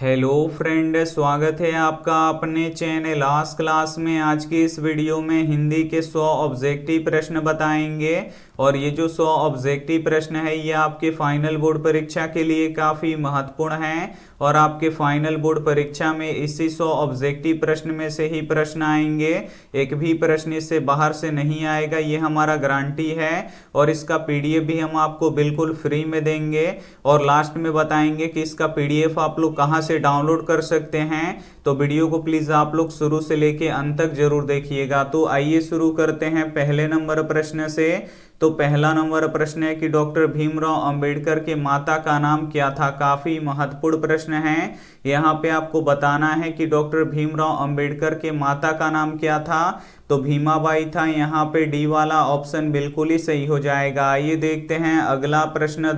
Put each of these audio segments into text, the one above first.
Hello friend, स्वागत है आपका अपने चैनल आज क्लास में। आज की इस वीडियो में हिंदी के 100 ऑब्जेक्टिव प्रश्न बताएंगे और ये जो 100 ऑब्जेक्टिव प्रश्न है ये आपके फाइनल बोर्ड परीक्षा के लिए काफ़ी महत्वपूर्ण हैं और आपके फाइनल बोर्ड परीक्षा में इसी 100 ऑब्जेक्टिव प्रश्न में से ही प्रश्न आएंगे। एक भी प्रश्न इससे बाहर से नहीं आएगा, ये हमारा गारंटी है। और इसका पीडीएफ भी हम आपको बिल्कुल फ्री में देंगे और लास्ट में बताएंगे कि इसका पीडीएफ आप लोग कहाँ से डाउनलोड कर सकते हैं। तो वीडियो को प्लीज आप लोग शुरू से लेके अंत तक जरूर देखिएगा। तो आइए शुरू करते हैं पहले नंबर प्रश्न से। तो पहला नंबर प्रश्न है कि डॉक्टर भीमराव अंबेडकर के माता का नाम क्या था। काफी महत्वपूर्ण प्रश्न है। यहाँ पे आपको बताना है कि डॉक्टर भीमराव अंबेडकर के माता का नाम क्या था। तो भीमाबाई था। यहाँ पे डी वाला ऑप्शन बिल्कुल ही सही हो जाएगा। आइए देखते हैं अगला प्रश्न।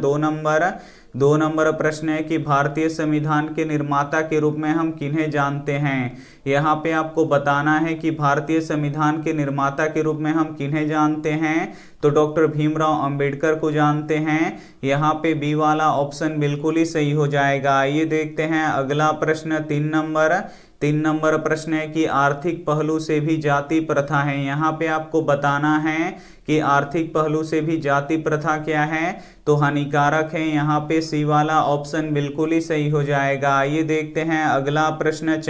दो नंबर प्रश्न है कि भारतीय संविधान के निर्माता के रूप में हम किन्हें जानते हैं। यहाँ पे आपको बताना है कि भारतीय संविधान के निर्माता के रूप में हम किन्हें जानते हैं। तो डॉक्टर भीमराव अंबेडकर को जानते हैं। यहाँ पे बी वाला ऑप्शन बिल्कुल ही सही हो जाएगा। आइए देखते हैं अगला प्रश्न। तीन नंबर प्रश्न है कि आर्थिक पहलू से भी जाति प्रथा है। यहाँ पे आपको बताना है कि आर्थिक पहलू से भी जाति प्रथा क्या है। तो हानिकारक है। यहाँ पे सी वाला ऑप्शन बिल्कुल ही सही हो जाएगा। आइए देखते हैं अगला प्रश्न।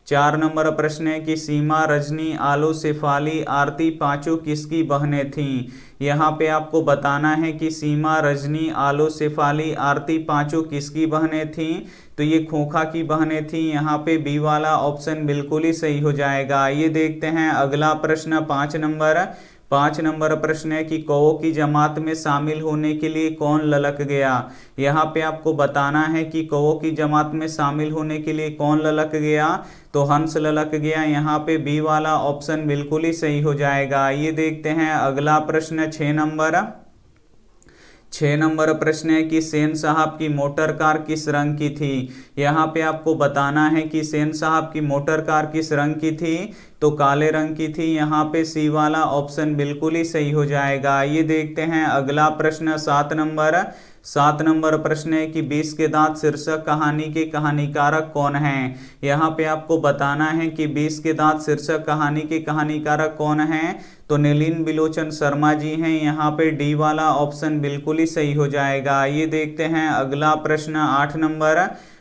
चार नंबर प्रश्न है कि सीमा, रजनी, आलू, शेफाली, आरती पांचों किसकी बहनें थीं। यहाँ पे आपको बताना है कि सीमा, रजनी, आलू, शेफाली, आरती पांचों किसकी बहनें थीं। तो ये खोखा की बहनें थीं। यहाँ पे बी वाला ऑप्शन बिल्कुल ही सही हो जाएगा। ये देखते हैं अगला प्रश्न। पाँच नंबर प्रश्न है कि कौओं की जमात में शामिल होने के लिए कौन ललक गया। यहाँ पे आपको बताना है कि कौओं की जमात में शामिल होने के लिए कौन ललक गया। तो हंस ललक गया। यहाँ पे बी वाला ऑप्शन बिल्कुल ही सही हो जाएगा। ये देखते हैं अगला प्रश्न। 6 नंबर प्रश्न है कि सेन साहब की मोटर कार किस रंग की थी। यहाँ पे आपको बताना है कि सेन साहब की मोटर कार किस रंग की थी। तो काले रंग की थी। यहाँ पे सी वाला ऑप्शन बिल्कुल ही सही हो जाएगा। ये देखते हैं अगला प्रश्न। 7 नंबर प्रश्न है कि 20 के दांत शीर्षक कहानी के कहानीकारक कौन हैं। यहाँ पे आपको बताना है कि 20 के दांत शीर्षक कहानी के कहानीकारक कौन हैं। तो नलिन बिलोचन शर्मा जी हैं। यहाँ पे डी वाला ऑप्शन बिल्कुल ही सही हो जाएगा। ये देखते हैं अगला प्रश्न।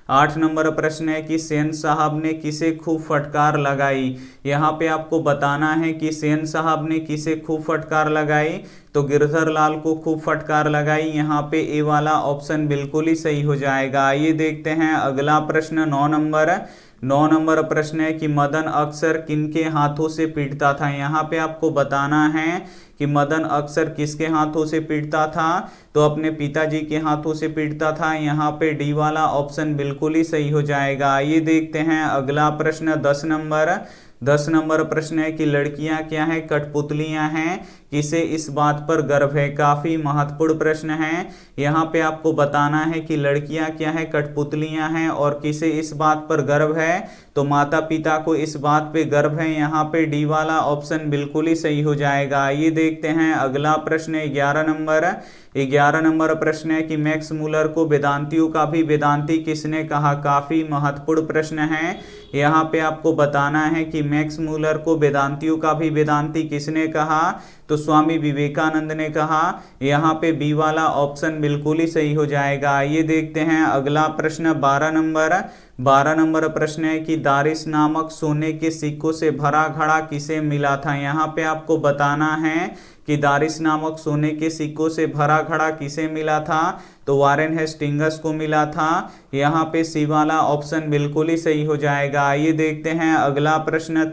8 नंबर प्रश्न है कि सेन साहब ने किसे खूब फटकार लगाई। यहाँ पे आपको बताना है कि सेन साहब ने किसे खूब फटकार लगाई। तो गिरधर लाल को खूब फटकार लगाई। यहाँ पे ए वाला ऑप्शन बिल्कुल ही सही हो जाएगा। ये देखते हैं अगला प्रश्न। 9 नंबर प्रश्न है कि मदन अक्सर किनके हाथों से पीटता था। यहाँ पे आपको बताना है कि मदन अक्सर किसके हाथों से पीटता था। तो अपने पिताजी के हाथों से पीटता था। यहाँ पे डी वाला ऑप्शन बिल्कुल ही सही हो जाएगा। ये देखते हैं अगला प्रश्न। 10 नंबर प्रश्न है कि लड़कियां क्या हैं, कठपुतलियां हैं, किसे इस बात पर गर्व है। काफी महत्वपूर्ण प्रश्न है। यहाँ पे आपको बताना है कि लड़कियां क्या हैं, कठपुतलियां हैं और किसे इस बात पर गर्व है। तो माता पिता को इस बात पे गर्व है। यहाँ पे डी वाला ऑप्शन बिल्कुल ही सही हो जाएगा। ये देखते हैं अगला प्रश्न। 11 नंबर प्रश्न है कि मैक्स मूलर को वेदांतियों का भी वेदांती किसने कहा। काफी महत्वपूर्ण प्रश्न है। यहाँ पे आपको बताना है कि मैक्स मूलर को वेदांतियों का भी वेदांती किसने कहा। तो स्वामी विवेकानंद ने कहा। यहाँ पे बी वाला ऑप्शन बिल्कुल ही सही हो जाएगा। ये देखते हैं अगला प्रश्न। 12 नंबर प्रश्न है कि दारिस नामक सोने के सिक्कों से भरा घड़ा किसे मिला था। यहाँ पे आपको बताना है कि दारिस नामक सोने के सिक्कों से भरा घड़ा किसे मिला था। तो वारेन हेस्टिंगस को मिला था। यहाँ पे सी वाला ऑप्शन बिल्कुल ही सही हो जाएगा। ये देखते हैं अगला प्रश्न।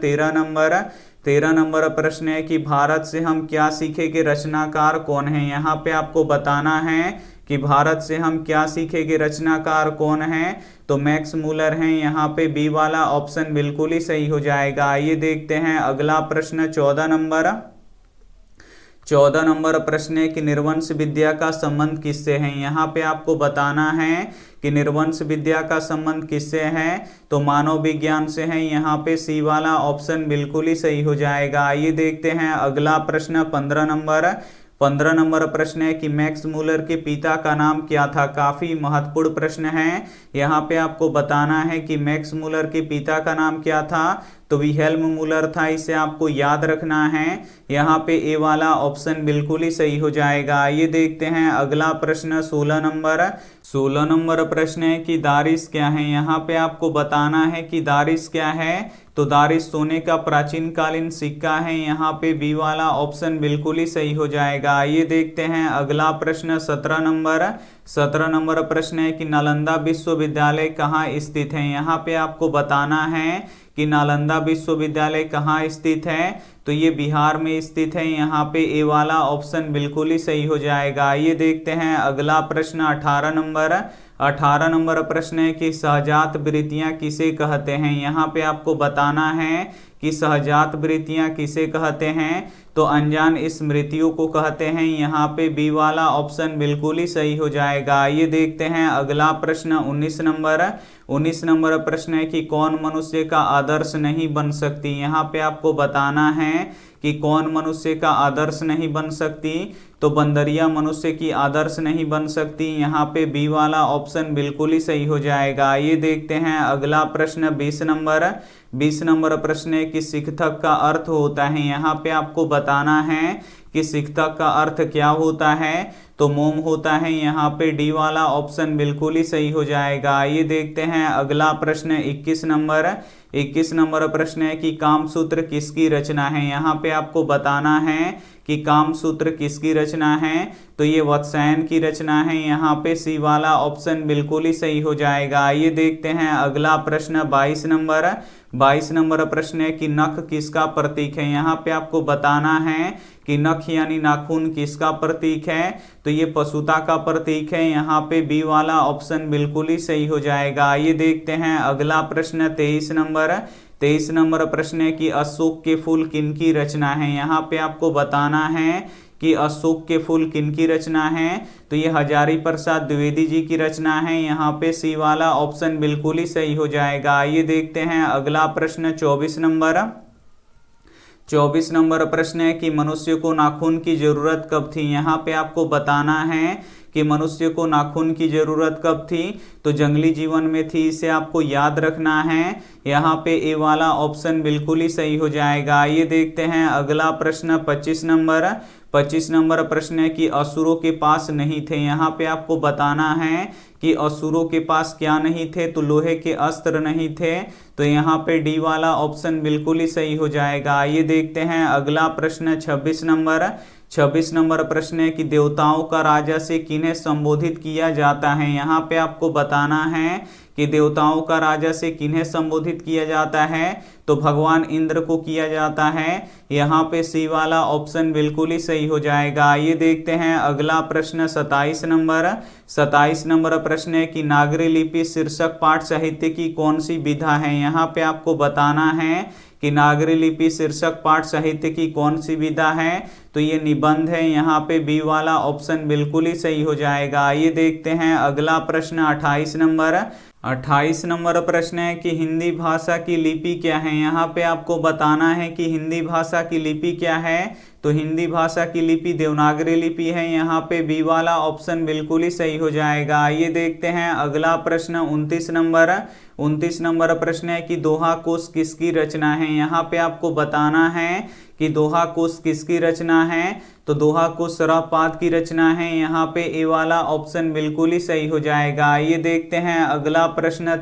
13 नंबर प्रश्न है कि भारत से हम क्या सीखे के रचनाकार कौन है। यहाँ पे आपको बताना है कि भारत से हम क्या सीखे के रचनाकार कौन है। तो मैक्स मूलर हैं। यहाँ पे बी वाला ऑप्शन बिल्कुल ही सही हो जाएगा। ये देखते हैं अगला प्रश्न। 14 नंबर प्रश्न है कि निर्वंश विद्या का संबंध किससे है। यहाँ पे आपको बताना है कि निर्वंश विद्या का संबंध किससे है। तो मानव विज्ञान से है। यहाँ पे सी वाला ऑप्शन बिल्कुल ही सही हो जाएगा। ये देखते हैं अगला प्रश्न। 15 नंबर प्रश्न है कि मैक्स मूलर के पिता का नाम क्या था। काफी महत्वपूर्ण प्रश्न है। यहाँ पे आपको बताना है कि मैक्स मूलर के पिता का नाम क्या था, तो विहेल्म मूलर था। इसे आपको याद रखना है। यहाँ पे ए वाला ऑप्शन बिल्कुल ही सही हो जाएगा। आइए देखते हैं अगला प्रश्न 16 नंबर प्रश्न है कि दारिश क्या है। यहाँ पे आपको बताना है कि दारिश क्या है। तो दारिश सोने का प्राचीन कालीन सिक्का है। यहाँ पे बी वाला ऑप्शन बिल्कुल ही सही हो जाएगा। आइए देखते हैं अगला प्रश्न 17 नंबर प्रश्न है कि नालंदा विश्वविद्यालय कहाँ स्थित है। यहाँ पे आपको बताना है कि नालंदा विश्वविद्यालय कहाँ स्थित है। तो ये बिहार में स्थित है। यहाँ पे ए वाला ऑप्शन बिल्कुल ही सही हो जाएगा। आइए देखते हैं अगला प्रश्न 18 नंबर प्रश्न है कि सहजात वृत्तियां किसे कहते हैं। यहाँ पे आपको बताना है कि सहजात वृत्तियां किसे कहते हैं। तो अनजान स्मृतियों को कहते हैं। यहाँ पे बी वाला ऑप्शन बिल्कुल ही सही हो जाएगा। आइए देखते हैं अगला प्रश्न 19 नंबर प्रश्न है कि कौन मनुष्य का आदर्श नहीं बन सकती। यहाँ पे आपको बताना है कि कौन मनुष्य का आदर्श नहीं बन सकती। तो बंदरिया मनुष्य की आदर्श नहीं बन सकती। यहाँ पे बी वाला ऑप्शन बिल्कुल ही सही हो जाएगा। ये देखते हैं अगला प्रश्न 20 नंबर प्रश्न है कि शिक्षक का अर्थ होता है। यहाँ पे आपको बताना है कि शिक्षक का अर्थ क्या होता है। तो मोम होता है। यहाँ पे डी वाला ऑप्शन बिल्कुल ही सही हो जाएगा। ये देखते हैं अगला प्रश्न 21 नंबर प्रश्न है कि कामसूत्र किसकी रचना है। यहाँ पे आपको बताना है कि कामसूत्र किसकी रचना है। तो ये वात्स्यायन की रचना है। यहाँ पे सी वाला ऑप्शन बिल्कुल ही सही हो जाएगा। ये देखते हैं अगला प्रश्न 22 नंबर प्रश्न है कि नख किसका प्रतीक है। यहाँ पे आपको बताना है कि नख यानी नाखून किसका प्रतीक है। तो ये पशुता का प्रतीक है। यहाँ पे बी वाला ऑप्शन बिल्कुल ही सही हो जाएगा। ये देखते हैं अगला प्रश्न 23 नंबर प्रश्न है कि अशोक के फूल किनकी रचना है। यहाँ पे आपको बताना है कि अशोक के फूल किनकी रचना है। तो ये हजारी प्रसाद द्विवेदी जी की रचना है। यहाँ पे सी वाला ऑप्शन बिल्कुल ही सही हो जाएगा। आइए देखते हैं अगला प्रश्न 24 नंबर प्रश्न है कि मनुष्य को नाखून की जरूरत कब थी। यहाँ पे आपको बताना है कि मनुष्य को नाखून की जरूरत कब थी। तो जंगली जीवन में थी। इसे आपको याद रखना है। यहाँ पे ए वाला ऑप्शन बिल्कुल ही सही हो जाएगा। ये देखते हैं अगला प्रश्न 25 नंबर प्रश्न है कि असुरों के पास नहीं थे। यहाँ पे आपको बताना है कि असुरों के पास क्या नहीं थे। तो लोहे के अस्त्र नहीं थे। तो यहाँ पे डी वाला ऑप्शन बिल्कुल ही सही हो जाएगा। ये देखते हैं अगला प्रश्न 26 नंबर प्रश्न है कि देवताओं का राजा से किन्हें संबोधित किया जाता है। यहाँ पे आपको बताना है कि देवताओं का राजा से किन्हें संबोधित किया जाता है। तो भगवान इंद्र को किया जाता है। यहाँ पे सी वाला ऑप्शन बिल्कुल ही सही हो जाएगा। ये देखते हैं अगला प्रश्न 27 नंबर प्रश्न है कि नागरी लिपि शीर्षक पाठ साहित्य की कौन सी विधा है। यहाँ पे आपको बताना है कि नागरी लिपि शीर्षक पाठ साहित्य की कौन सी विधा है। तो ये निबंध है। यहाँ पे बी वाला ऑप्शन बिल्कुल ही सही हो जाएगा। ये देखते हैं अगला प्रश्न 28 नंबर प्रश्न है कि हिंदी भाषा की लिपि क्या है। यहाँ पे आपको बताना है कि हिंदी भाषा की लिपि क्या है। तो हिंदी भाषा की लिपि देवनागरी लिपि है। यहाँ पे बी वाला ऑप्शन बिल्कुल ही सही हो जाएगा। ये देखते हैं अगला प्रश्न 29 नंबर प्रश्न है कि दोहा कोश किसकी रचना है। यहाँ पे आपको बताना है कि दोहा कोश किसकी रचना है। तो दोहा कोश सरहपाद की रचना है। यहाँ पे ए वाला ऑप्शन बिल्कुल ही सही हो जाएगा। ये देखते हैं अगला प्रश्न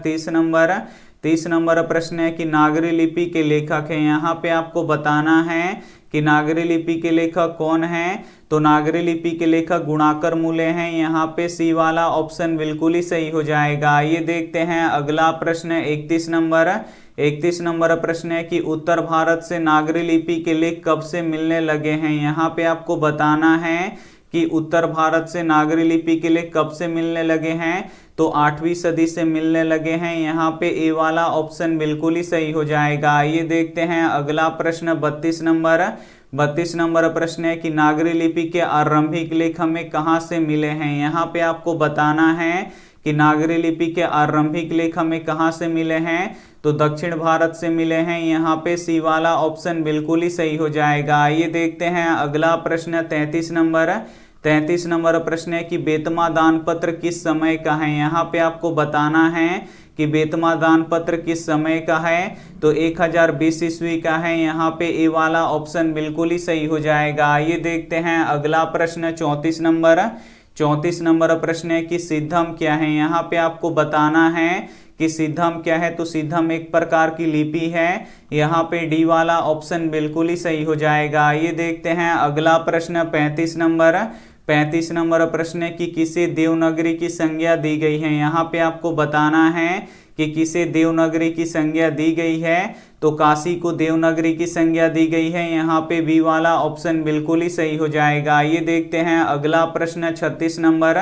30 नंबर प्रश्न है कि नागरी लिपि के लेखक हैं। यहाँ पे आपको बताना है कि नागरी लिपि के लेखक कौन है। तो नागरी लिपि के लेखक गुणाकर मूले हैं। यहाँ पे सी वाला ऑप्शन बिल्कुल ही सही हो जाएगा। ये देखते हैं अगला प्रश्न 31 नंबर प्रश्न है कि उत्तर भारत से नागरी लिपि के लेख कब से मिलने लगे हैं। यहाँ पे आपको बताना है कि उत्तर भारत से नागरी लिपि के लेख कब से मिलने लगे हैं। तो 8वीं सदी से मिलने लगे हैं। यहाँ पे ए वाला ऑप्शन बिल्कुल ही सही हो जाएगा। ये देखते हैं अगला प्रश्न 32 नंबर प्रश्न है कि नागरी लिपि के आरंभिक लेख हमें कहाँ से मिले हैं। यहाँ पे आपको बताना है कि नागरी लिपि के आरंभिक लेख हमें कहाँ से मिले हैं, तो दक्षिण भारत से मिले हैं। यहाँ पे सी वाला ऑप्शन बिल्कुल ही सही हो जाएगा। आइए देखते हैं अगला प्रश्न 33 नंबर। 33 नंबर प्रश्न है कि बेतमा दान पत्र किस समय का है। यहाँ पे आपको बताना है कि बेतमा दान पत्र किस समय का है, तो 1020 ईस्वी का है। यहाँ पे ए वाला ऑप्शन बिल्कुल ही सही हो जाएगा। आइए देखते हैं अगला प्रश्न 34 नंबर। 34 नंबर प्रश्न है कि सिद्धम क्या है। यहाँ पे आपको बताना है कि सिद्धम क्या है, तो सिद्धम एक प्रकार की लिपि है। यहाँ पे डी वाला ऑप्शन बिल्कुल ही सही हो जाएगा। ये देखते हैं अगला प्रश्न 35 नंबर। 35 नंबर प्रश्न है कि किसे देवनागरी की संज्ञा दी गई है। यहाँ पे आपको बताना है कि किसे देवनागरी की संज्ञा दी गई है, तो काशी को देवनागरी की संज्ञा दी गई है। यहाँ पे बी वाला ऑप्शन बिल्कुल ही सही हो जाएगा। ये देखते हैं अगला प्रश्न 36 नंबर।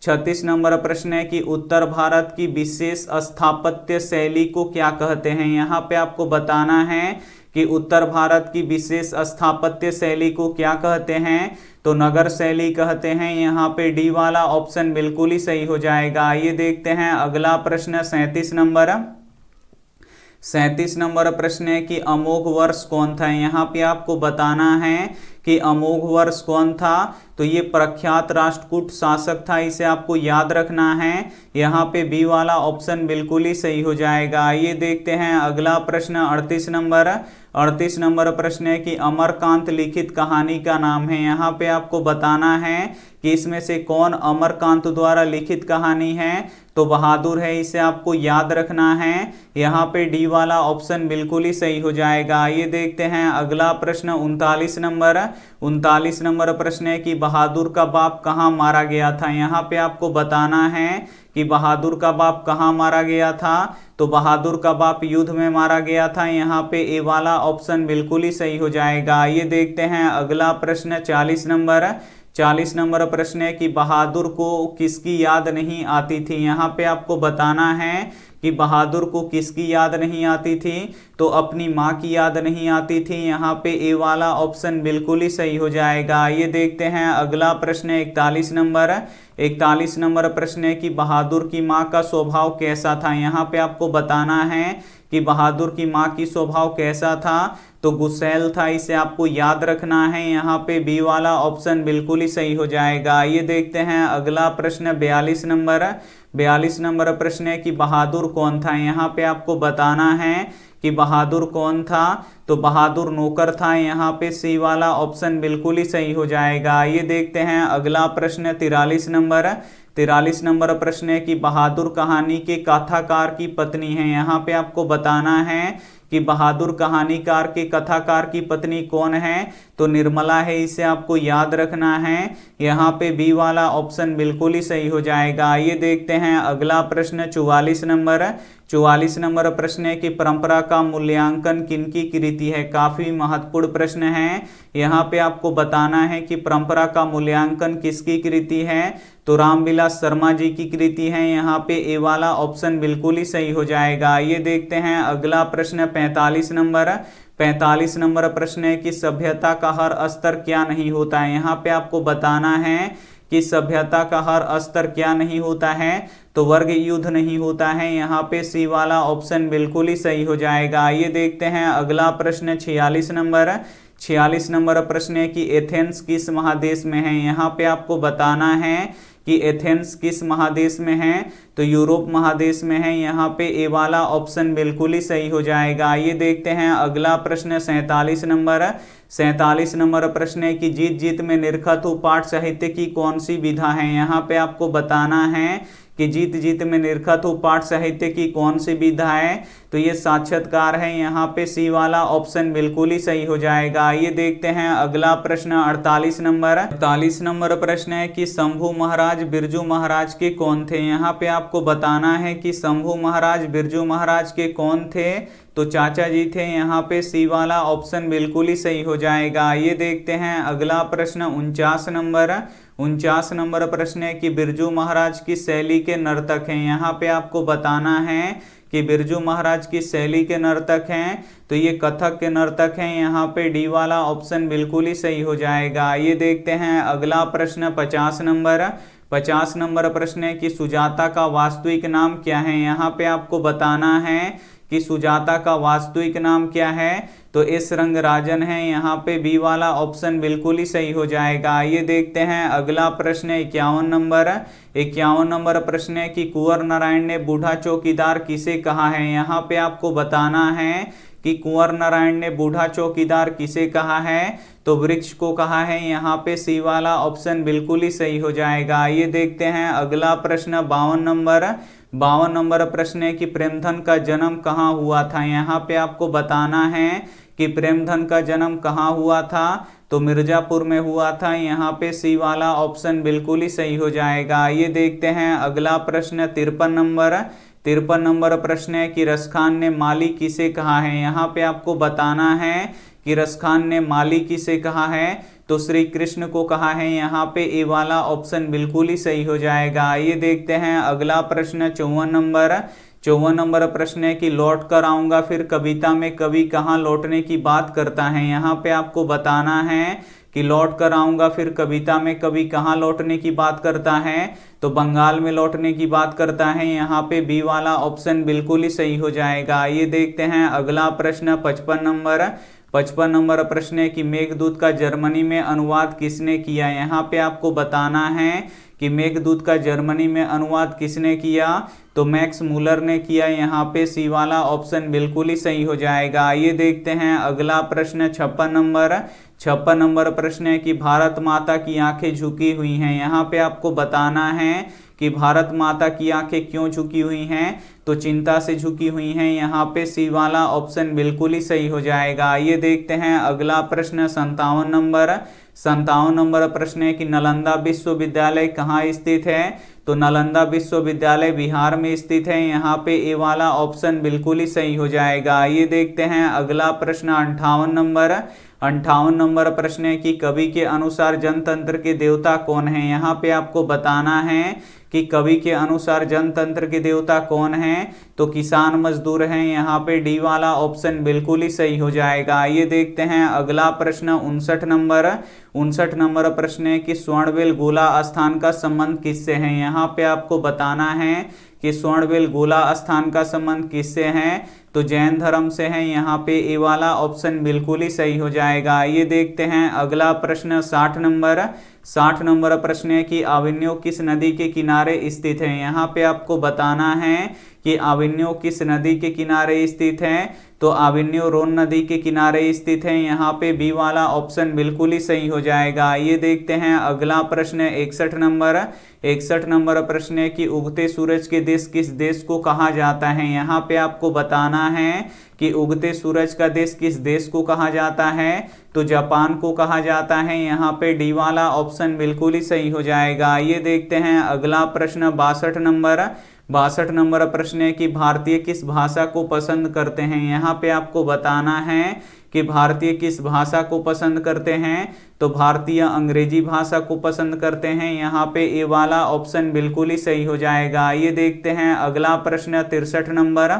36 नंबर प्रश्न है कि उत्तर भारत की विशेष स्थापत्य शैली को क्या कहते हैं। यहाँ पे आपको बताना है कि उत्तर भारत की विशेष स्थापत्य शैली को क्या कहते हैं, तो नगर शैली कहते हैं। यहाँ पे डी वाला ऑप्शन बिल्कुल ही सही हो जाएगा। आइए देखते हैं अगला प्रश्न 37 नंबर। 37 नंबर प्रश्न है कि अमोघ वर्ष कौन था। यहाँ पे आपको बताना है कि अमोघ वर्ष कौन था, तो ये प्रख्यात राष्ट्रकूट शासक था, इसे आपको याद रखना है। यहाँ पे बी वाला ऑप्शन बिल्कुल ही सही हो जाएगा। आइए देखते हैं अगला प्रश्न 38 नंबर। 38 नंबर प्रश्न है कि अमरकांत लिखित कहानी का नाम है। यहाँ पे आपको बताना है कि इसमें से कौन अमरकांत द्वारा लिखित कहानी है, तो बहादुर है, इसे आपको याद रखना है। यहाँ पे डी वाला ऑप्शन बिल्कुल ही सही हो जाएगा। ये देखते हैं अगला प्रश्न 39 नंबर। 39 नंबर प्रश्न है कि बहादुर का बाप कहाँ मारा गया था। यहाँ पे आपको बताना है कि बहादुर का बाप कहाँ मारा गया था, तो बहादुर का बाप युद्ध में मारा गया था। यहाँ पे ए वाला ऑप्शन बिल्कुल ही सही हो जाएगा। ये देखते हैं अगला प्रश्न 40 नंबर। 40 नंबर प्रश्न है कि बहादुर को किसकी याद नहीं आती थी। यहाँ पे आपको बताना है कि बहादुर को किसकी याद नहीं आती थी, तो अपनी माँ की याद नहीं आती थी। यहाँ पे ए वाला ऑप्शन बिल्कुल ही सही हो जाएगा। ये देखते हैं अगला प्रश्न 41 नंबर। 41 नंबर प्रश्न है कि बहादुर की माँ का स्वभाव कैसा था। यहाँ पे आपको बताना है कि बहादुर की माँ की स्वभाव कैसा था, तो गुस्सैल था, इसे आपको याद रखना है। यहाँ पे बी वाला ऑप्शन बिल्कुल ही सही हो जाएगा। ये देखते हैं अगला प्रश्न 42 नंबर। 42 नंबर प्रश्न है कि बहादुर कौन था। यहाँ पे आपको बताना है कि बहादुर कौन था, तो बहादुर नौकर था। यहाँ पे सी वाला ऑप्शन बिल्कुल ही सही हो जाएगा। ये देखते हैं अगला प्रश्न 43 नंबर। 43 नंबर प्रश्न है कि बहादुर कहानी के कथाकार की पत्नी है। यहाँ पे आपको बताना है कि बहादुर कहानीकार के कथाकार की पत्नी कौन है, तो निर्मला है, इसे आपको याद रखना है। यहाँ पे बी वाला ऑप्शन बिल्कुल ही सही हो जाएगा। ये देखते हैं अगला प्रश्न 44 नंबर। 44 नंबर प्रश्न है कि परंपरा का मूल्यांकन किनकी कृति है। काफी महत्वपूर्ण प्रश्न है। यहाँ पे आपको बताना है कि परंपरा का मूल्यांकन किसकी कृति है, तो रामविलास शर्मा जी की कृति है। यहाँ पे ए वाला ऑप्शन बिल्कुल ही सही हो जाएगा। ये देखते हैं अगला प्रश्न 45 नंबर। 45 नंबर प्रश्न है कि सभ्यता का हर स्तर क्या नहीं होता है। यहाँ पे आपको बताना है कि सभ्यता का हर स्तर क्या नहीं होता है, तो वर्ग युद्ध नहीं होता है। यहाँ पे सी वाला ऑप्शन बिल्कुल ही सही हो जाएगा। ये देखते हैं अगला प्रश्न 46 नंबर। 46 नंबर प्रश्न है कि एथेंस किस महादेश में है। यहाँ पे आपको बताना है कि एथेंस किस महादेश में है, तो यूरोप महादेश में है। यहाँ पे ए वाला ऑप्शन बिल्कुल ही सही हो जाएगा। ये देखते हैं अगला प्रश्न 47 नंबर। 47 नंबर प्रश्न है कि जीत जीत में निरखत हो पाठ साहित्य की कौन सी विधा है। यहाँ पे आपको बताना है कि जीत जीत में निरखत हो पाठ साहित्य की कौन सी विधा है, तो ये साक्षात्कार है। यहाँ पे सी वाला ऑप्शन बिल्कुल ही सही हो जाएगा। ये देखते हैं अगला प्रश्न 48 नंबर। 48 नंबर प्रश्न है कि शंभू महाराज बिरजू महाराज के कौन थे। यहाँ पे आपको बताना है कि शंभू महाराज बिरजू महाराज के कौन थे, तो चाचा जी थे। यहाँ पे सी वाला ऑप्शन बिल्कुल ही सही हो जाएगा। ये देखते हैं अगला प्रश्न 49 नंबर। 49 नंबर प्रश्न है कि बिरजू महाराज की शैली के नर्तक हैं। यहाँ पे आपको बताना है कि बिरजू महाराज की शैली के नर्तक हैं, तो ये कथक के नर्तक हैं। यहाँ पे डी वाला ऑप्शन बिल्कुल ही सही हो जाएगा। ये देखते हैं अगला प्रश्न 50 नंबर। 50 नंबर प्रश्न है कि सुजाता का वास्तविक नाम क्या है। यहाँ पे आपको बताना है कि सुजाता का वास्तविक नाम क्या है, तो एस रंगराजन है। यहाँ पे बी वाला ऑप्शन बिल्कुल ही सही हो जाएगा। आइए देखते हैं अगला प्रश्न 51 नंबर। 51 नंबर प्रश्न है कि कुंवर नारायण ने बूढ़ा चौकीदार किसे कहा है। यहाँ पे आपको बताना है कि कुंवर नारायण ने बूढ़ा चौकीदार किसे कहा है, तो वृक्ष को कहा है। यहाँ पे सी वाला ऑप्शन बिल्कुल ही सही हो जाएगा। आइए देखते हैं अगला प्रश्न 52 नंबर। 52 नंबर प्रश्न है कि प्रेमधन का जन्म कहाँ हुआ था। यहाँ पे आपको बताना है कि प्रेमधन का जन्म कहाँ हुआ था, तो मिर्जापुर में हुआ था। यहाँ पे सी वाला ऑप्शन बिल्कुल ही सही हो जाएगा। आइए देखते हैं अगला प्रश्न 53 नंबर। 53 नंबर प्रश्न है कि रसखान ने माली किसे कहा है। यहाँ पे आपको बताना है कि रसखान ने माली किसे कहा है, तो श्री कृष्ण को कहा है। यहाँ पे ए वाला ऑप्शन बिल्कुल ही सही हो जाएगा। आइए देखते हैं अगला प्रश्न 54 नंबर। 54 नंबर प्रश्न है कि लौट कर आऊंगा फिर कविता में कवि कहाँ लौटने की बात करता है। यहाँ पे आपको बताना है कि लौट कर आऊंगा फिर कविता में कवि कहाँ लौटने की बात करता है, तो बंगाल में लौटने की बात करता है। यहाँ पे बी वाला ऑप्शन बिल्कुल ही सही हो जाएगा। ये देखते हैं अगला प्रश्न 55 नंबर। 55 नंबर प्रश्न है कि मेघदूत का जर्मनी में अनुवाद किसने किया। यहाँ पे आपको बताना है कि मेघदूत का जर्मनी में अनुवाद किसने किया, तो मैक्स मूलर ने किया। यहाँ पे सी वाला ऑप्शन बिल्कुल ही सही हो जाएगा। आइए देखते हैं अगला प्रश्न 56 नंबर। 56 नंबर प्रश्न है कि भारत माता की आंखें झुकी हुई हैं। यहाँ पे आपको बताना है कि भारत माता की आंखें क्यों झुकी हुई हैं, तो चिंता से झुकी हुई हैं। यहाँ पे सी वाला ऑप्शन बिल्कुल ही सही हो जाएगा। आइए देखते हैं अगला प्रश्न 57 नंबर। 57 नंबर प्रश्न है कि नालंदा विश्वविद्यालय कहाँ स्थित है, तो नालंदा विश्वविद्यालय बिहार में स्थित है। यहाँ पे ए वाला ऑप्शन बिल्कुल ही सही हो जाएगा। आइए देखते हैं अगला प्रश्न 58 नंबर। 58 नंबर प्रश्न है कि कवि के अनुसार जनतंत्र के देवता कौन है। यहाँ पे आपको बताना है कि कवि के अनुसार जनतंत्र के देवता कौन है, तो किसान मजदूर हैं। यहाँ पे डी वाला ऑप्शन बिल्कुल ही सही हो जाएगा। ये देखते हैं अगला प्रश्न 59 नंबर। 59 नंबर प्रश्न है कि स्वर्णवेल गोला स्थान का संबंध किससे है। यहाँ पे आपको बताना है कि स्वर्णवेल गोला स्थान का संबंध किससे है, तो जैन धर्म से है। यहाँ पे ए वाला ऑप्शन बिल्कुल ही सही हो जाएगा। ये देखते हैं अगला प्रश्न 60 नंबर। 60 नंबर प्रश्न है कि आविन्यो किस नदी के किनारे स्थित है। यहाँ पे आपको बताना है कि आविन्यो किस नदी के किनारे स्थित है, तो आविन्यो रोन नदी के किनारे स्थित है। यहाँ पे बी वाला ऑप्शन बिल्कुल ही सही हो जाएगा। ये देखते हैं अगला प्रश्न 61 नंबर। 61 नंबर प्रश्न है कि उगते सूरज के देश किस देश को कहा जाता है। यहाँ पे आपको बताना है कि उगते सूरज का देश किस देश को कहा जाता है, तो जापान को कहा जाता है। यहाँ पे डी वाला ऑप्शन बिल्कुल ही सही हो जाएगा। ये देखते हैं अगला प्रश्न 62 नंबर। 62 नंबर प्रश्न है कि भारतीय किस भाषा को पसंद करते हैं। यहाँ पे आपको बताना है कि भारतीय किस भाषा को पसंद करते हैं, तो भारतीय अंग्रेजी भाषा को पसंद करते हैं। यहाँ पे ए वाला ऑप्शन बिल्कुल ही सही हो जाएगा। ये देखते हैं अगला प्रश्न 63 नंबर।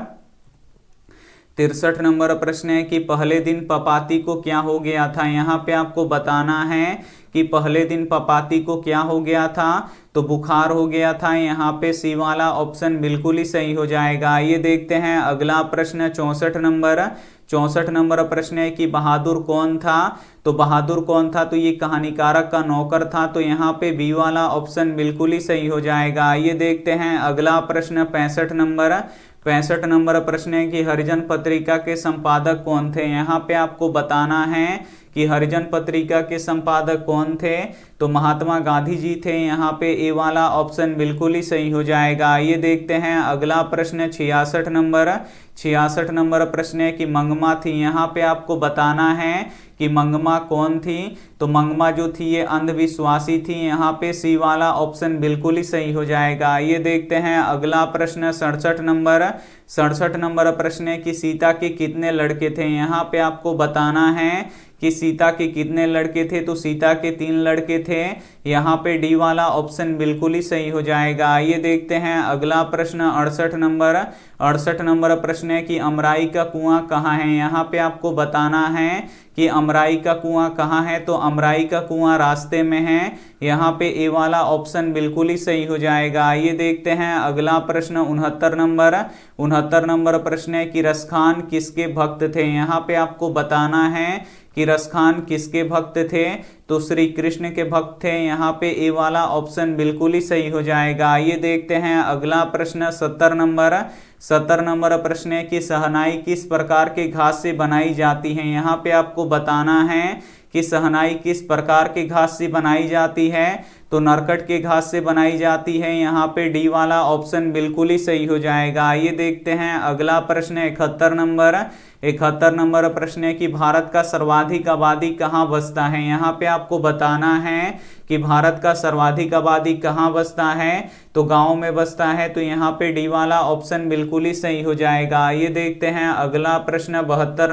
63 नंबर प्रश्न है कि पहले दिन पपाती को क्या हो गया था। यहाँ पे आपको बताना है कि पहले दिन पपाती को क्या हो गया था, तो बुखार हो गया था। यहाँ पे सी वाला ऑप्शन बिल्कुल ही सही हो जाएगा। ये देखते हैं अगला प्रश्न 64 नंबर। 64 नंबर प्रश्न है कि बहादुर कौन था, तो बहादुर कौन था, तो ये कहानीकारक का नौकर था। तो यहाँ पे बी वाला ऑप्शन बिल्कुल ही सही हो जाएगा। ये देखते हैं अगला प्रश्न 65 नंबर। 65 नंबर प्रश्न है कि हरिजन पत्रिका के संपादक कौन थे। यहाँ पे आपको बताना है कि हरिजन पत्रिका के संपादक कौन थे, तो महात्मा गांधी जी थे। यहाँ पे ए वाला ऑप्शन बिल्कुल ही सही हो जाएगा। ये देखते हैं अगला प्रश्न 66 नंबर। 66 नंबर प्रश्न है कि मंगमा थी। यहाँ पे आपको बताना है कि मंगमा कौन थी, तो मंगमा जो थी ये अंधविश्वासी थी। यहाँ पे सी वाला ऑप्शन बिल्कुल ही सही हो जाएगा। ये देखते हैं अगला प्रश्न 67 नंबर। 67 नंबर प्रश्न है कि सीता के कितने लड़के थे। यहाँ पे आपको बताना है कि सीता के कितने लड़के थे, तो सीता के 3 लड़के थे। यहाँ पे डी वाला ऑप्शन बिल्कुल ही सही हो जाएगा। आइए देखते हैं अगला प्रश्न 68 नंबर प्रश्न है कि अमराई का कुआं कहाँ है। यहाँ पे आपको बताना है कि अमराई का कुआं कहाँ है, तो अमराई का कुआं रास्ते में है। यहाँ पे ए वाला ऑप्शन बिल्कुल ही सही हो जाएगा। आइए देखते हैं अगला प्रश्न 69 नंबर प्रश्न है कि रसखान किसके भक्त थे। यहाँ पे आपको बताना है कि रसखान किसके भक्त थे, तो श्री कृष्ण के भक्त थे। यहाँ पे ए वाला ऑप्शन बिल्कुल ही सही हो जाएगा। आइए देखते हैं अगला प्रश्न 70 नंबर प्रश्न है कि शहनाई किस प्रकार के घास से बनाई जाती है। यहाँ पे आपको बताना है कि शहनाई किस प्रकार के घास से बनाई जाती है, तो नरकट के घास से बनाई जाती है। यहाँ पे डी वाला ऑप्शन बिल्कुल ही सही हो जाएगा। आइए देखते हैं अगला प्रश्न 71 नंबर प्रश्न है कि भारत का सर्वाधिक आबादी कहाँ बसता है। यहाँ पे आपको बताना है कि भारत का सर्वाधिक आबादी कहाँ बसता है, तो गांव में बसता है। तो यहाँ पे डी वाला ऑप्शन बिल्कुल ही सही हो जाएगा। आइए देखते हैं अगला प्रश्न 72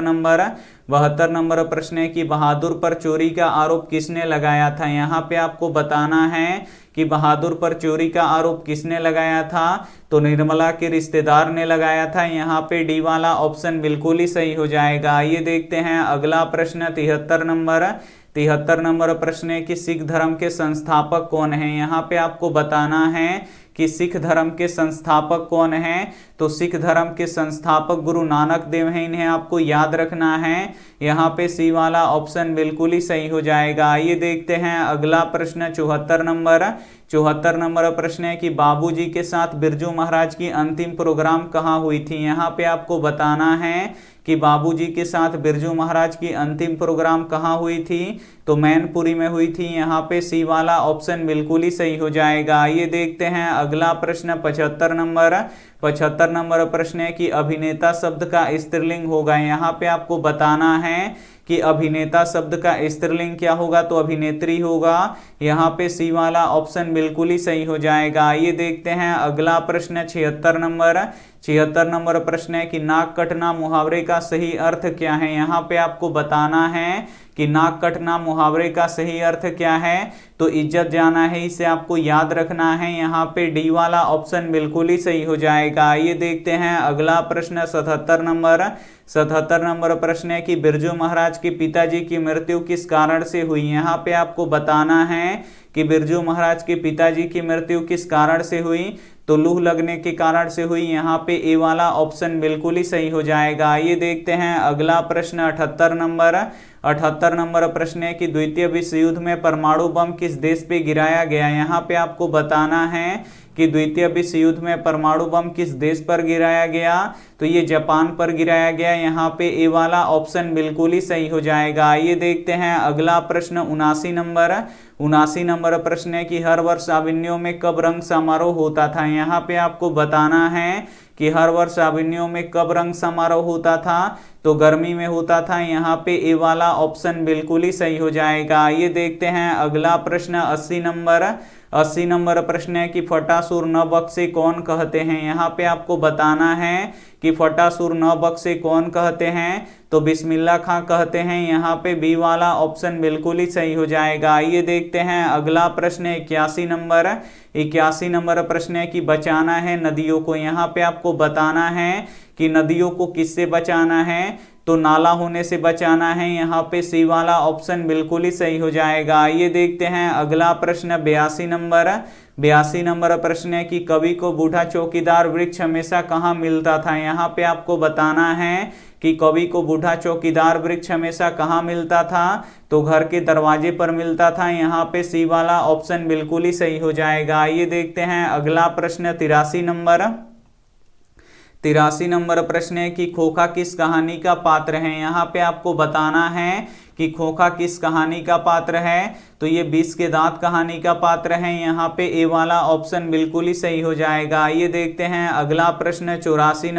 नंबर प्रश्न है कि बहादुर पर चोरी का आरोप किसने लगाया था। यहाँ पे आपको बताना है कि बहादुर पर चोरी का आरोप किसने लगाया था, तो निर्मला के रिश्तेदार ने लगाया था। यहाँ पे डी वाला ऑप्शन बिल्कुल ही सही हो जाएगा। आइए देखते हैं अगला प्रश्न 73 नंबर प्रश्न है कि सिख धर्म के संस्थापक कौन है। यहाँ पे आपको बताना है कि सिख धर्म के संस्थापक कौन हैं, तो सिख धर्म के संस्थापक गुरु नानक देव हैं। इन्हें आपको याद रखना है। यहाँ पे सी वाला ऑप्शन बिल्कुल ही सही हो जाएगा। आइए देखते हैं अगला प्रश्न 74 नंबर प्रश्न है कि बाबूजी के साथ बिरजू महाराज की अंतिम प्रोग्राम कहाँ हुई थी। यहाँ पे आपको बताना है कि बाबूजी के साथ बिरजू महाराज की अंतिम प्रोग्राम कहाँ हुई थी, तो मैनपुरी में हुई थी। यहाँ पे सी वाला ऑप्शन बिल्कुल ही सही हो जाएगा। आइए देखते हैं अगला प्रश्न 75 नंबर प्रश्न है कि अभिनेता शब्द का स्त्रीलिंग होगा। यहाँ पे आपको बताना है कि अभिनेता शब्द का स्त्रीलिंग क्या होगा, तो अभिनेत्री होगा। यहाँ पे सी वाला ऑप्शन बिल्कुल ही सही हो जाएगा। आइए देखते हैं अगला प्रश्न 76 नंबर प्रश्न है कि नाक कटना मुहावरे का सही अर्थ क्या है। यहाँ पे आपको बताना है कि नाक कटना मुहावरे का सही अर्थ क्या है, तो इज्जत जाना है। इसे आपको याद रखना है। यहाँ पे डी वाला ऑप्शन बिल्कुल ही सही हो जाएगा। आइए देखते हैं अगला प्रश्न 77 नंबर प्रश्न है कि बिरजू महाराज के पिताजी की मृत्यु किस कारण से हुई। यहाँ पे आपको बताना है कि बिरजू महाराज के पिताजी की मृत्यु किस कारण से हुई, तो लूह लगने के कारण से हुई। यहाँ पे ए वाला ऑप्शन बिल्कुल ही सही हो जाएगा। आइए देखते हैं अगला प्रश्न 78 नंबर प्रश्न है कि द्वितीय विश्व युद्ध में परमाणु बम किस देश पे गिराया गया। यहाँ पे आपको बताना है कि द्वितीय विश्व युद्ध में परमाणु बम किस देश पर गिराया गया, तो ये जापान पर गिराया गया। यहाँ पे ए वाला ऑप्शन बिल्कुल ही सही हो जाएगा। आइए देखते हैं अगला प्रश्न 79 नंबर प्रश्न है कि हर वर्ष अभिन्यों में कब रंग समारोह होता था। यहाँ पे आपको बताना है कि हर वर्ष अभिन्यों में कब रंग समारोह होता था, तो गर्मी में होता था। यहाँ पे ए वाला ऑप्शन बिल्कुल ही सही हो जाएगा। आइए देखते हैं अगला प्रश्न 80 नंबर प्रश्न है कि फटासुर न बख्शे कौन कहते हैं। यहाँ पे आपको बताना है कि फटासुर न बख्शे कौन कहते हैं, तो बिस्मिल्लाह खां कहते हैं। यहाँ पे बी वाला ऑप्शन बिल्कुल ही सही हो जाएगा। आइए देखते हैं अगला प्रश्न 81 नंबर प्रश्न है कि बचाना है नदियों को। यहाँ पे आपको बताना है कि नदियों को किससे बचाना है, तो नाला होने से बचाना है। यहाँ पे सी वाला ऑप्शन बिल्कुल ही सही हो जाएगा। आइए देखते हैं अगला प्रश्न 82 नंबर प्रश्न है कि कवि को बूढ़ा चौकीदार वृक्ष हमेशा कहाँ मिलता था। यहाँ पे आपको बताना है कि कवि को बूढ़ा चौकीदार वृक्ष हमेशा कहाँ मिलता था, तो घर के दरवाजे पर मिलता था। यहाँ पे सी वाला ऑप्शन बिल्कुल ही सही हो जाएगा। आइए देखते हैं अगला प्रश्न 83 नंबर प्रश्न है कि खोखा किस कहानी का पात्र है। यहाँ पे आपको बताना है कि खोखा किस कहानी का पात्र है, तो ये 20 के दांत कहानी का पात्र है। यहाँ पे ए वाला ऑप्शन बिल्कुल ही सही हो जाएगा। आइए देखते हैं अगला प्रश्न 84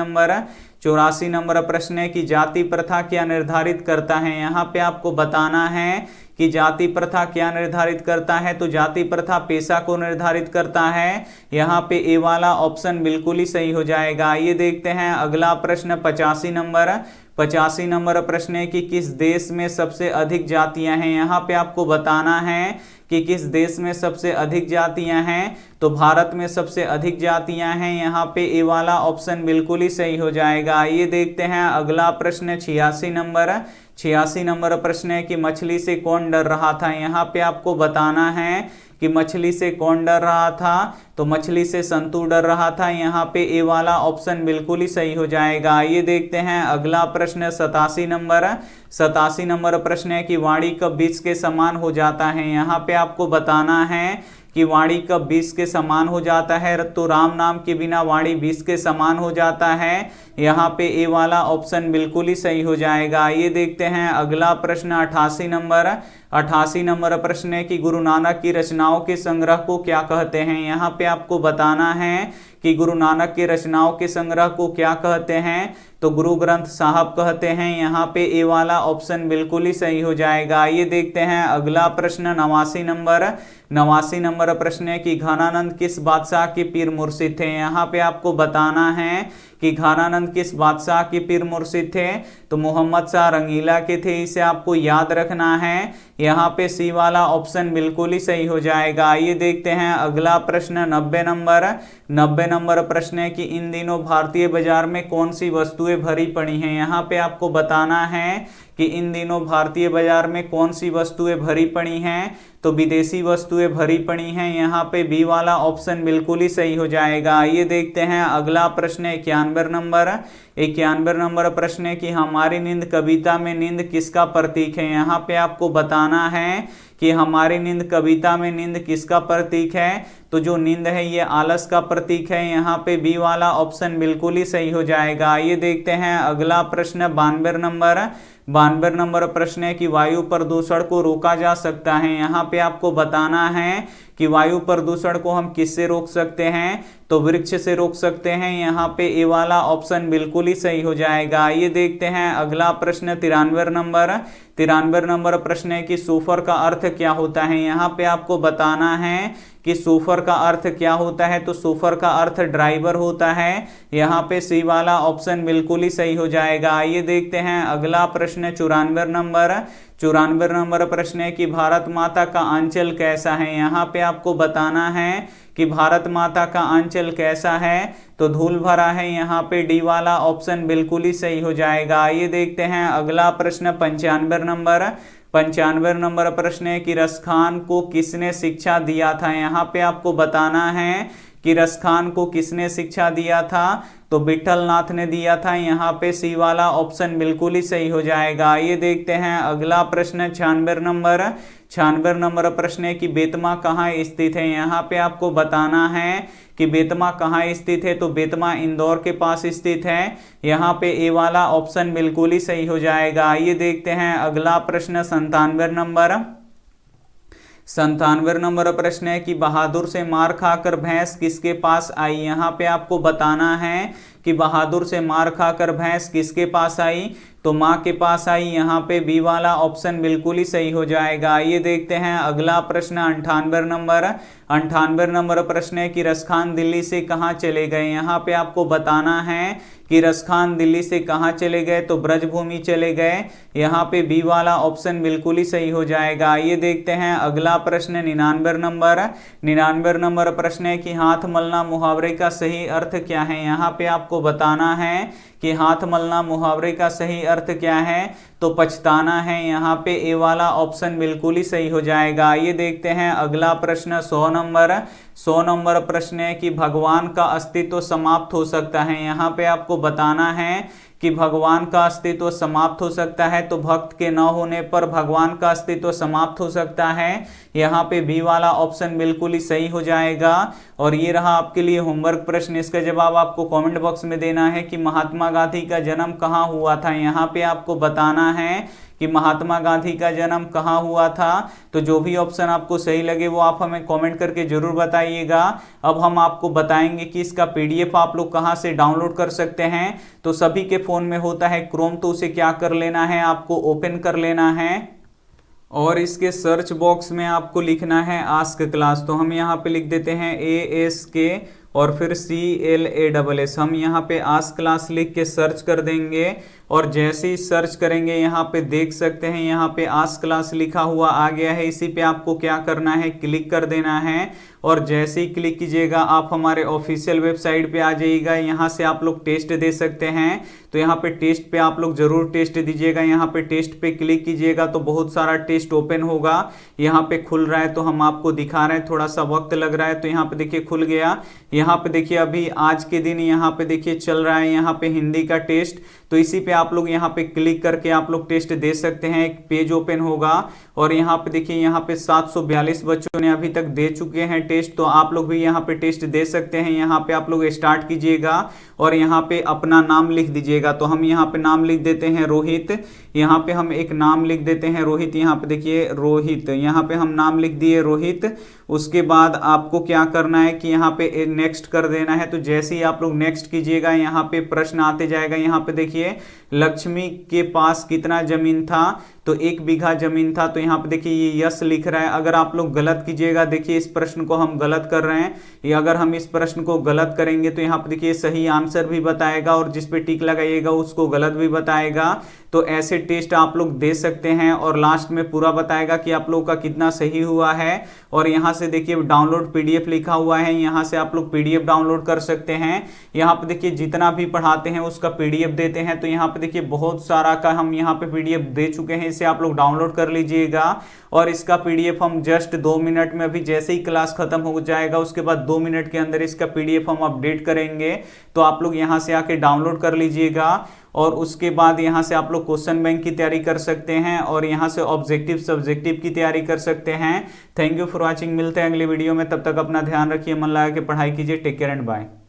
नंबर प्रश्न है कि जाति प्रथा क्या निर्धारित करता है। यहाँ पे आपको बताना है कि जाति प्रथा क्या निर्धारित करता है, तो जाति प्रथा पेशा को निर्धारित करता है। यहाँ पे ए वाला ऑप्शन बिल्कुल ही सही हो जाएगा। आइए देखते हैं अगला प्रश्न 85 85 नंबर प्रश्न है कि किस देश में सबसे अधिक जातियां हैं। यहाँ पे आपको बताना है कि किस देश में सबसे अधिक जातियां हैं, तो भारत में सबसे अधिक जातियां हैं। यहाँ पे ए वाला ऑप्शन बिल्कुल ही सही हो जाएगा। आइए देखते हैं अगला प्रश्न 86 नंबर प्रश्न है कि मछली से कौन डर रहा था। यहाँ पे आपको बताना है कि मछली से कौन डर रहा था, तो मछली से संतु डर रहा था। यहाँ पे ए वाला ऑप्शन बिल्कुल ही सही हो जाएगा। आइए देखते हैं अगला प्रश्न 87 नंबर प्रश्न है कि वाणी कब 20 के समान हो जाता है। यहाँ पे आपको बताना है कि वाणी कब 20 के समान हो जाता है, तो राम नाम के बिना वाणी 20 के समान हो जाता है। यहाँ पे ए वाला ऑप्शन बिल्कुल ही सही हो जाएगा। ये देखते हैं अगला प्रश्न 88 नंबर प्रश्न है कि गुरु नानक की रचनाओं के संग्रह को क्या कहते हैं। यहाँ पे आपको बताना है कि गुरु नानक के रचनाओं के संग्रह को क्या कहते हैं, तो गुरु ग्रंथ साहब कहते हैं। यहाँ पे ए वाला ऑप्शन बिल्कुल ही सही हो जाएगा। ये देखते हैं अगला प्रश्न 89 नंबर प्रश्न है कि घनानंद किस बादशाह के पीर मुर्शिद थे। यहाँ पे आपको बताना है कि घनानंद किस बादशाह के पीर मुर्शिद थे, तो मोहम्मद शाह रंगीला के थे। इसे आपको याद रखना है। यहाँ पे सी वाला ऑप्शन बिल्कुल ही सही हो जाएगा। ये देखते हैं अगला प्रश्न 90 नंबर प्रश्न है कि इन दिनों भारतीय बाजार में कौन सी वस्तुएं भरी पड़ी हैं। यहाँ पे आपको बताना है कि इन दिनों भारतीय बाजार में कौन सी वस्तुएं भरी पड़ी हैं, तो विदेशी वस्तुएं भरी पड़ी हैं। यहाँ पे बी वाला ऑप्शन बिल्कुल ही सही हो जाएगा। ये देखते हैं अगला प्रश्न 91 नंबर प्रश्न है कि हमारी नींद कविता में नींद किसका प्रतीक है। यहाँ पे आपको बताना है कि हमारी नींद कविता में नींद किसका प्रतीक है, तो जो नींद है ये आलस का प्रतीक है। यहाँ पे बी वाला ऑप्शन बिल्कुल ही सही हो जाएगा। ये देखते हैं अगला प्रश्न 92 नंबर प्रश्न है कि वायु प्रदूषण को रोका जा सकता है। यहाँ पे आपको बताना है कि वायु प्रदूषण को हम किससे रोक सकते हैं, तो वृक्ष से रोक सकते हैं। यहाँ पे ए वाला ऑप्शन बिल्कुल ही सही हो जाएगा। ये देखते हैं अगला प्रश्न 93 नंबर प्रश्न है कि सूफर का अर्थ क्या होता है। यहाँ पे आपको बताना है कि सूफर का अर्थ क्या होता है, तो सूफर का अर्थ ड्राइवर होता है। यहाँ पे सी वाला ऑप्शन बिल्कुल ही सही हो जाएगा। आइए देखते हैं अगला प्रश्न 94 नंबर प्रश्न है कि भारत माता का अंचल कैसा है। यहाँ पे आपको बताना है कि भारत माता का अंचल कैसा है, तो धूल भरा है। यहाँ पे डी वाला ऑप्शन बिल्कुल ही सही हो जाएगा। आइए देखते हैं अगला प्रश्न 95 नंबर प्रश्न है कि रसखान को किसने शिक्षा दिया था। यहाँ पे आपको बताना है कि रसखान को किसने शिक्षा दिया था, तो विठल नाथ ने दिया था। यहाँ पे सी वाला ऑप्शन बिल्कुल ही सही हो जाएगा। ये देखते हैं अगला प्रश्न 96 नंबर प्रश्न है कि बेतमा कहाँ स्थित है। यहाँ पे आपको बताना है कि बेतमा कहाँ स्थित है, तो बेतमा इंदौर के पास स्थित है। यहाँ पे ए वाला ऑप्शन बिल्कुल ही सही हो जाएगा। ये देखते हैं अगला प्रश्न 97 नंबर प्रश्न है कि बहादुर से मार खाकर भैंस किसके पास आई। यहाँ पे आपको बताना है कि बहादुर से मार खाकर भैंस किसके पास आई, तो माँ के पास आई। यहाँ पे बी वाला ऑप्शन बिल्कुल ही सही हो जाएगा। ये देखते हैं अगला प्रश्न 98 नंबर प्रश्न है कि रसखान दिल्ली से कहाँ चले गए। यहाँ पे आपको बताना है कि रसखान दिल्ली से कहाँ चले गए, तो ब्रजभूमि चले गए। यहाँ पे बी वाला ऑप्शन बिल्कुल ही सही हो जाएगा। ये देखते हैं अगला प्रश्न 99 नंबर प्रश्न है कि हाथ मलना मुहावरे का सही अर्थ क्या है। यहाँ पे आपको बताना है कि हाथ मलना मुहावरे का सही अर्थ क्या है, तो पछताना है। यहाँ पे ए वाला ऑप्शन बिल्कुल ही सही हो जाएगा। ये देखते हैं अगला प्रश्न 100 नंबर प्रश्न है कि भगवान का अस्तित्व समाप्त हो सकता है। यहाँ पे आपको बताना है कि भगवान का अस्तित्व समाप्त हो सकता है, तो भक्त के न होने पर भगवान का अस्तित्व समाप्त हो सकता है। यहाँ पे बी वाला ऑप्शन बिल्कुल ही सही हो जाएगा। और ये रहा आपके लिए होमवर्क प्रश्न। इसका जवाब आपको कमेंट बॉक्स में देना है कि महात्मा गांधी का जन्म कहाँ हुआ था। यहाँ पे आपको बताना है कि महात्मा गांधी का जन्म कहाँ हुआ था। तो जो भी ऑप्शन आपको सही लगे वो आप हमें कमेंट करके जरूर बताइएगा। अब हम आपको बताएंगे कि इसका पीडीएफ आप लोग कहाँ से डाउनलोड कर सकते हैं। तो सभी के फोन में होता है क्रोम, तो उसे क्या कर लेना है, आपको ओपन कर लेना है और इसके सर्च बॉक्स में आपको लिखना है आस्क क्लास। तो हम यहाँ पे लिख देते हैं ASK और फिर CLASS। हम यहाँ पे आज क्लास लिख के सर्च कर देंगे और जैसे ही सर्च करेंगे यहाँ पे देख सकते हैं यहाँ पे आज क्लास लिखा हुआ आ गया है। इसी पे आपको क्या करना है, क्लिक कर देना है और जैसे ही क्लिक कीजिएगा आप हमारे ऑफिशियल वेबसाइट पे आ जाइएगा। यहाँ से आप लोग टेस्ट दे सकते हैं, तो यहाँ पे टेस्ट पे आप लोग जरूर टेस्ट दीजिएगा। यहाँ पे टेस्ट पे क्लिक कीजिएगा तो बहुत सारा टेस्ट ओपन होगा, यहाँ पे खुल रहा है तो हम आपको दिखा रहे हैं, थोड़ा सा वक्त लग रहा है। तो यहाँ पे देखिए खुल गया। यहाँ पे देखिए अभी आज के दिन यहाँ पे देखिए चल रहा है यहाँ पे हिंदी का टेस्ट, तो इसी पे आप लोग यहाँ पे क्लिक करके आप लोग टेस्ट दे सकते हैं। एक पेज ओपन होगा और यहाँ पे देखिए यहाँ पे 742 बच्चों ने अभी तक दे चुके हैं टेस्ट, तो आप लोग भी यहाँ पे टेस्ट दे सकते हैं। यहाँ पे आप लोग स्टार्ट कीजिएगा और यहाँ पे अपना नाम लिख दीजिएगा। तो हम यहाँ पे नाम लिख देते हैं रोहित, यहाँ पे हम एक नाम लिख देते हैं रोहित। यहाँ पे देखिए रोहित, यहाँ पे हम नाम लिख दिए रोहित। उसके बाद आपको क्या करना है कि यहाँ पे नेक्स्ट कर देना है। तो जैसे ही आप लोग नेक्स्ट कीजिएगा यहाँ पे प्रश्न आते जाएगा। यहाँ पे देखिए लक्ष्मी के पास कितना जमीन था, तो 1 बीघा जमीन था। तो यहाँ पे देखिए ये यस लिख रहा है। अगर आप लोग गलत कीजिएगा, देखिए इस प्रश्न को हम गलत कर रहे हैं, ये अगर हम इस प्रश्न को गलत करेंगे तो यहाँ पे देखिए सही आंसर भी बताएगा और जिस पे टिक लगाइएगा उसको गलत भी बताएगा। तो ऐसे टेस्ट आप लोग दे सकते हैं और लास्ट में पूरा बताएगा कि आप लोग का कितना सही हुआ है। और यहाँ से देखिए डाउनलोड PDF लिखा हुआ है, यहाँ से आप लोग PDF डाउनलोड कर सकते हैं। यहाँ पे देखिए जितना भी पढ़ाते हैं उसका PDF देते हैं, तो यहाँ पे देखिए बहुत सारा का हम यहाँ पे PDF दे चुके हैं, इसे आप लोग डाउनलोड कर लीजिएगा। और इसका PDF हम जस्ट 2 मिनट में, अभी जैसे ही क्लास खत्म हो जाएगा उसके बाद 2 मिनट के अंदर इसका PDF हम अपडेट करेंगे। तो आप लोग यहाँ से आके डाउनलोड कर लीजिएगा और उसके बाद यहाँ से आप लोग क्वेश्चन बैंक की तैयारी कर सकते हैं और यहाँ से ऑब्जेक्टिव सब्जेक्टिव की तैयारी कर सकते हैं। थैंक यू फॉर वॉचिंग, मिलते हैं अगली वीडियो में। तब तक अपना ध्यान रखिए, मन लगा के पढ़ाई कीजिए। Take care and bye.